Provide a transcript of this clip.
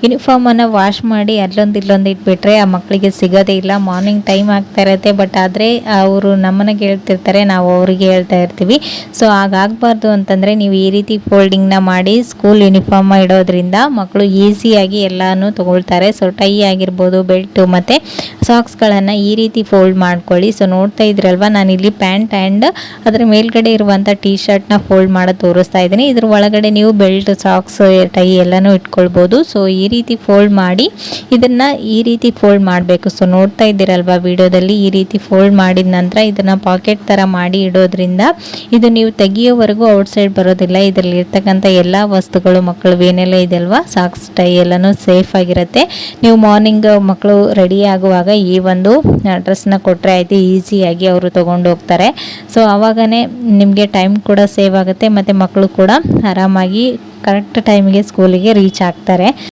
ಯೂನಿಫಾರ್ಮನ್ನು wash ಮಾಡಿ ಅಲ್ಲೊಂದು ಇಲ್ಲೊಂದು ಇಟ್ಬಿಟ್ರೆ ಆ ಮಕ್ಕಳಿಗೆ ಸಿಗೋದೇ ಇಲ್ಲ. ಮಾರ್ನಿಂಗ್ ಟೈಮ್ ಆಗ್ತಾ ಇರುತ್ತೆ, ಬಟ್ ಆದರೆ ಅವರು ನಮ್ಮನ್ನ ಕೇಳ್ತಿರ್ತಾರೆ, ನಾವು ಅವರಿಗೆ ಹೇಳ್ತಾ ಇರ್ತೀವಿ. ಸೊ ಹಾಗಾಗಬಾರ್ದು ಅಂತಂದರೆ ನೀವು ಈ ರೀತಿ ಫೋಲ್ಡಿಂಗ್ನ ಮಾಡಿ ಸ್ಕೂಲ್ ಯೂನಿಫಾರ್ಮ್ ಇಡೋದ್ರಿಂದ ಮಕ್ಕಳು ಈಸಿಯಾಗಿ ಎಲ್ಲನೂ ತೊಗೊಳ್ತಾರೆ. ಸೊ ಟೈ ಆಗಿರ್ಬೋದು, ಬೆಲ್ಟು ಮತ್ತು ಸಾಕ್ಸ್ಗಳನ್ನು ಈ ರೀತಿ ಫೋಲ್ಡ್ ಮಾಡ್ಕೊಳ್ಳಿ. ಸೊ ನೋಡ್ತಾ ಇದ್ರಲ್ವ, ನಾನಿಲ್ಲಿ ಪ್ಯಾಂಟ್ ಆ್ಯಂಡ್ ಅದರ ಮೇಲ್ಗಡೆ ಇರುವಂಥ ಟೀ ಶರ್ಟ್ನ ಫೋಲ್ಡ್ ಮಾಡೋದು ತೋರಿಸ್ತಾ ಇದ್ದೀನಿ. ಇದ್ರ ಒಳಗಡೆ ನೀವು ಬೆಲ್ಟ್, ಸಾಕ್ಸ್, ಟೈ ಎಲ್ಲನೂ ಇಟ್ಕೊಳ್ಬೋದು. ಸೊ ಈ ರೀತಿ ಫೋಲ್ಡ್ ಮಾಡಿ ಇದನ್ನು ಈ ರೀತಿ ಫೋಲ್ಡ್ ಮಾಡಬೇಕು. ಸೊ ನೋಡ್ತಾ ಇದ್ದೀರಲ್ವ ವಿಡಿಯೋದಲ್ಲಿ, ಈ ರೀತಿ ಫೋಲ್ಡ್ ಮಾಡಿದ ನಂತರ ಇದನ್ನು ಪಾಕೆಟ್ ಥರ ಮಾಡಿ ಇಡೋದ್ರಿಂದ ಇದು ನೀವು ತೆಗಿಯೋವರೆಗೂ ಔಟ್ಸೈಡ್ ಬರೋದಿಲ್ಲ. ಇದರಲ್ಲಿ ಇರ್ತಕ್ಕಂಥ ಎಲ್ಲ ವಸ್ತುಗಳು ಮಕ್ಕಳು ಏನೆಲ್ಲ ಇದೆಯಲ್ವಾ, ಸಾಕ್ಸ್, ಟೈ ಎಲ್ಲನೂ ಸೇಫ್ ಆಗಿರುತ್ತೆ. ನೀವು ಮಾರ್ನಿಂಗ್ ಮಕ್ಕಳು ರೆಡಿ ಆಗುವಾಗ ಈ ಒಂದು ಡ್ರೆಸ್ನ ಕೊಟ್ಟರೆ ಆಯಿತು, ಈಸಿಯಾಗಿ ಅವರು ತೊಗೊಂಡು ಹೋಗ್ತಾರೆ. ಸೊ ಆವಾಗನೇ ನಿಮಗೆ ಟೈಮ್ ಕೂಡ ಸೇವ್ ಆಗುತ್ತೆ ಮತ್ತು ಮಕ್ಕಳು ಕೂಡ ಆರಾಮಾಗಿ ಕರೆಕ್ಟ್ ಟೈಮಿಗೆ ಸ್ಕೂಲಿಗೆ ರೀಚ್ ಆಗ್ತಾರೆ.